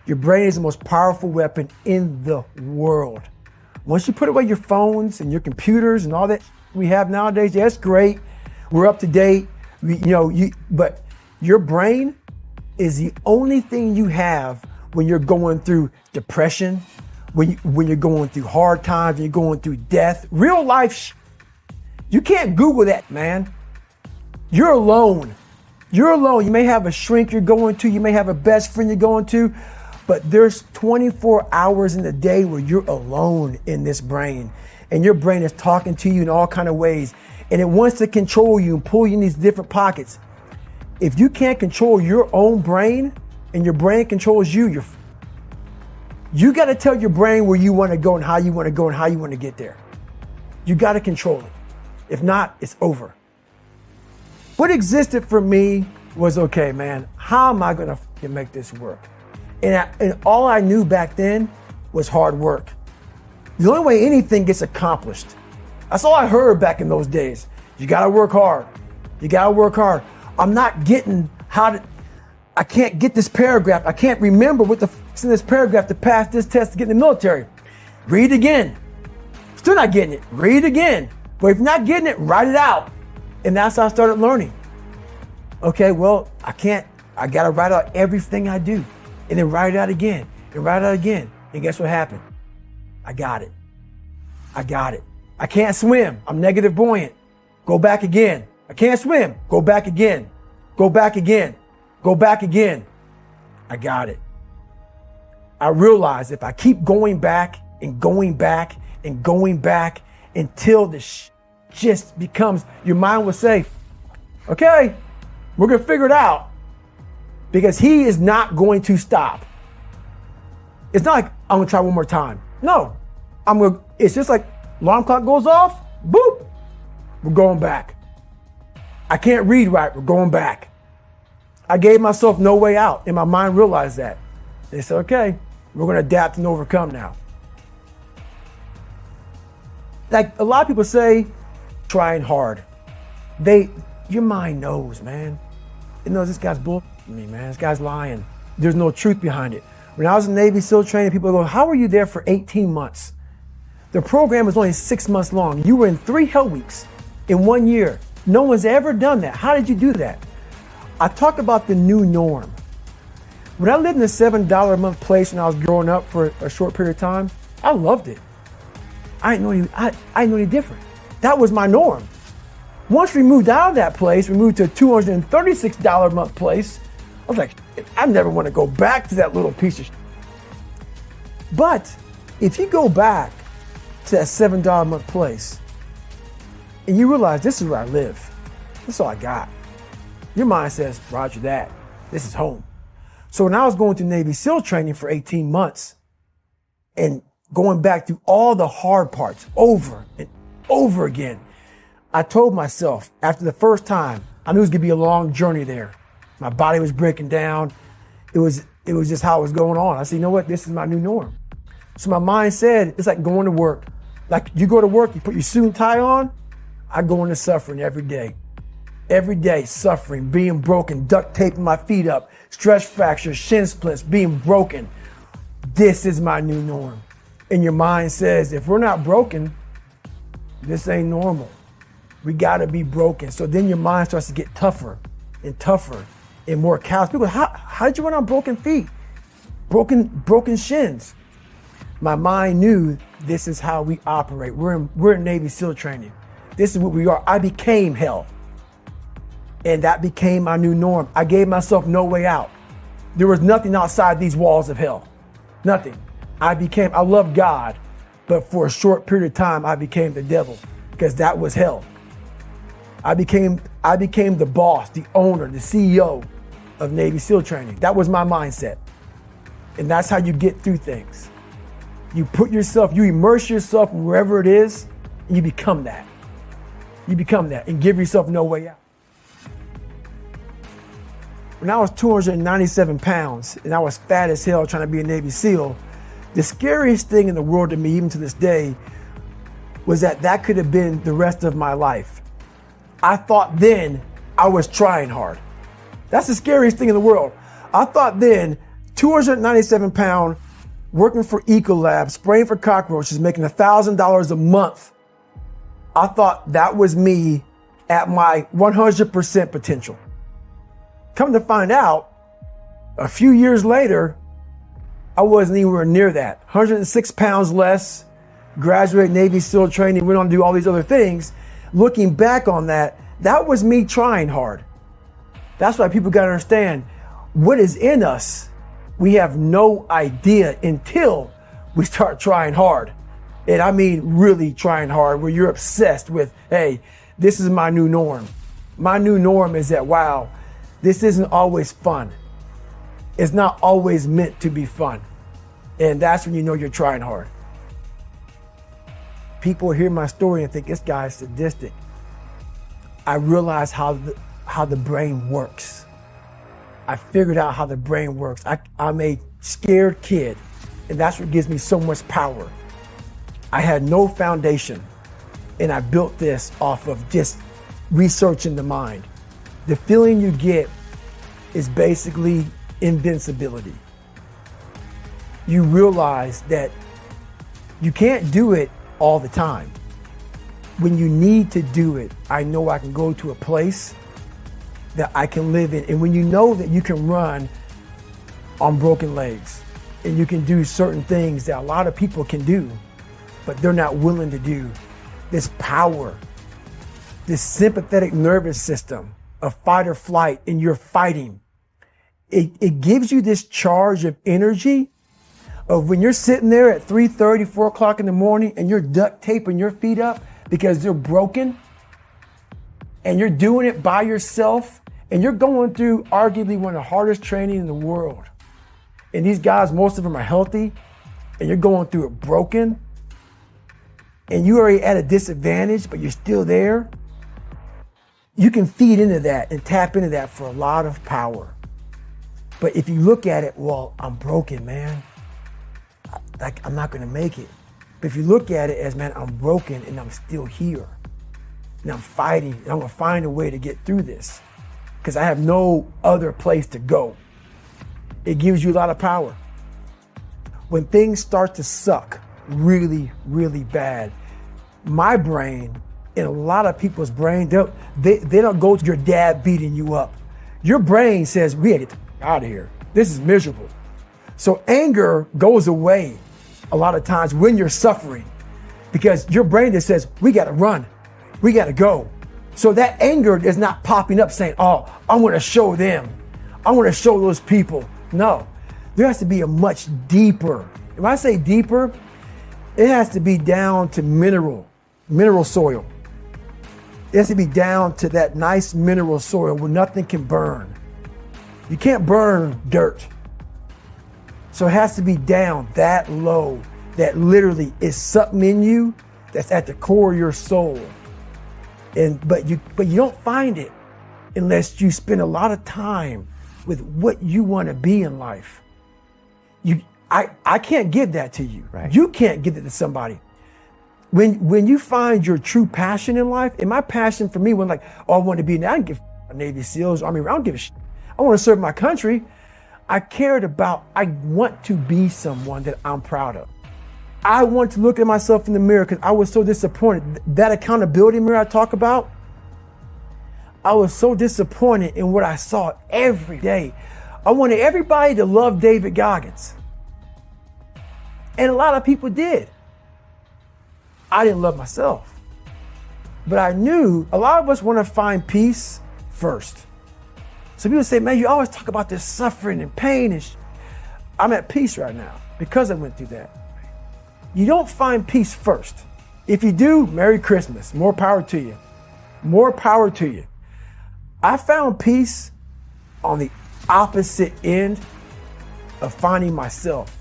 Your brain is the most powerful weapon in the world. Once you put away your phones and your computers and all that we have nowadays, yeah, that's great. We're up to date. But your brain is the only thing you have when you're going through depression, when you're going through hard times, when you're going through death, real life. You can't Google that, man. You're alone. You're alone. You may have a shrink you're going to, you may have a best friend you're going to, but there's 24 hours in the day where you're alone in this brain, and your brain is talking to you in all kinds of ways, and it wants to control you and pull you in these different pockets. If you can't control your own brain and your brain controls you, you got to tell your brain where you want to go and how you want to go and how you want to get there. You got to control it. If not, it's over. What existed for me was, okay, man, how am I going to make this work? And all I knew back then was hard work. The only way anything gets accomplished. That's all I heard back in those days. You got to work hard. You got to work hard. I'm not getting I can't get this paragraph. I can't remember what the f***'s in this paragraph to pass this test to get in the military. Read again. Still not getting it. Read again. But if you're not getting it, write it out. And that's how I started learning. Okay, well, I got to write out everything I do. And then write it out again. And write it out again. And guess what happened? I got it. I can't swim. I'm negative buoyant. Go back again. I can't swim. Go back again. Go back again. Go back again. I got it. I realized if I keep going back and going back and going back until the just becomes, your mind will say, okay, we're going to figure it out, because he is not going to stop. It's not like I'm going to try one more time. No, it's just like alarm clock goes off, boop, we're going back. I can't read right, we're going back. I gave myself no way out, and my mind realized that. They said, okay, we're going to adapt and overcome now. Like a lot of people say, trying hard. Your mind knows, man. It knows this guy's bull me, man. This guy's lying. There's no truth behind it. When I was in Navy SEAL training, people go, how were you there for 18 months? The program was only 6 months long. You were in 3 hell weeks in 1 year. No one's ever done that. How did you do that? I talk about the new norm. When I lived in a $7 a month place when I was growing up for a short period of time, I loved it. I didn't know any different. That was my norm. Once we moved out of that place, we moved to a $236 a month place. I was like, I never want to go back to that little piece of shit. But if you go back to that $7 a month place and you realize this is where I live, this is all I got, your mind says, roger that, this is home. So when I was going through Navy SEAL training for 18 months and going back through all the hard parts over and over again, I told myself after the first time, I knew it was gonna be a long journey there. My body was breaking down. It was just how it was going on. I said, you know what? This is my new norm. So my mind said, it's like going to work. Like you go to work, you put your suit and tie on. I go into suffering every day. Every day, suffering, being broken, duct taping my feet up, stress fractures, shin splints, being broken. This is my new norm. And your mind says, if we're not broken, this ain't normal. We gotta be broken. So then your mind starts to get tougher and tougher and more callous. People go, how did you run on broken feet? Broken shins. My mind knew this is how we operate. We're in Navy SEAL training. This is what we are. I became hell. And that became my new norm. I gave myself no way out. There was nothing outside these walls of hell. Nothing. I love God, but for a short period of time, I became the devil because that was hell. I became the boss, the owner, the CEO of Navy SEAL training. That was my mindset. And that's how you get through things. You immerse yourself in wherever it is, and you become that. You become that and give yourself no way out. When I was 297 pounds and I was fat as hell trying to be a Navy SEAL, the scariest thing in the world to me, even to this day, was that could have been the rest of my life. I thought then I was trying hard. That's the scariest thing in the world. I thought then 297 pound, working for Ecolab, spraying for cockroaches, making $1,000 a month. I thought that was me at my 100% potential. Come to find out, a few years later, I wasn't anywhere near that. 106 pounds less, graduated Navy SEAL training, went on to do all these other things. Looking back on that, that was me trying hard. That's why people got to understand what is in us. We have no idea until we start trying hard. And I mean really trying hard, where you're obsessed with, hey, this is my new norm. My new norm is that, wow, this isn't always fun. It's not always meant to be fun. And that's when you know you're trying hard. People hear my story and think this guy's sadistic. I realized how the brain works. I figured out how the brain works. I'm a scared kid, and that's what gives me so much power. I had no foundation, and I built this off of just researching the mind. The feeling you get is basically invincibility. You realize that you can't do it all the time. When you need to do it, I know I can go to a place that I can live in. And when you know that you can run on broken legs and you can do certain things that a lot of people can do, but they're not willing to do, this power, this sympathetic nervous system of fight or flight, and you're fighting, it gives you this charge of energy of when you're sitting there at 3:30, 4 o'clock in the morning and you're duct taping your feet up because they're broken, and you're doing it by yourself, and you're going through arguably one of the hardest training in the world. And these guys, most of them are healthy, and you're going through it broken, and you're already at a disadvantage, but you're still there. You can feed into that and tap into that for a lot of power. But if you look at it, well, I'm broken, man. Like, I'm not gonna make it. But if you look at it as, man, I'm broken and I'm still here. And I'm fighting, and I'm gonna find a way to get through this because I have no other place to go. It gives you a lot of power. When things start to suck really, really bad, my brain and a lot of people's brain, they don't go to your dad beating you up. Your brain says, we gotta get out of here. This is miserable. So anger goes away a lot of times when you're suffering because your brain just says, we gotta run. We gotta go. So that anger is not popping up saying, oh, I wanna show them. I wanna show those people. No, there has to be a much deeper. When I say deeper, it has to be down to mineral soil. It has to be down to that nice mineral soil where nothing can burn. You can't burn dirt. So it has to be down that low, that literally is something in you that's at the core of your soul. But you don't find it unless you spend a lot of time with what you want to be in life. I can't give that to you. Right. You can't give it to somebody. When you find your true passion in life, and my passion for me when like, oh, I want to be, I don't give a Navy SEALs, Army, I don't give a shit. I want to serve my country. I want to be someone that I'm proud of. I want to look at myself in the mirror because I was so disappointed. That accountability mirror I talk about, I was so disappointed in what I saw every day. I wanted everybody to love David Goggins. And a lot of people did. I didn't love myself. But I knew a lot of us want to find peace first. So people say, man, you always talk about this suffering and pain and I'm at peace right now because I went through that. You don't find peace first. If you do, Merry Christmas. More power to you. More power to you. I found peace on the opposite end of finding myself.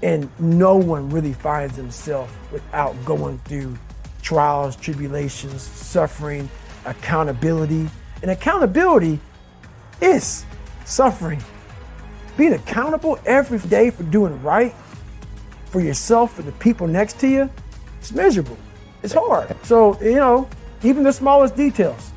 And no one really finds themselves without going through trials, tribulations, suffering, accountability. And accountability is suffering. Being accountable every day for doing right for yourself, for the people next to you, it's miserable. It's hard. So, even the smallest details.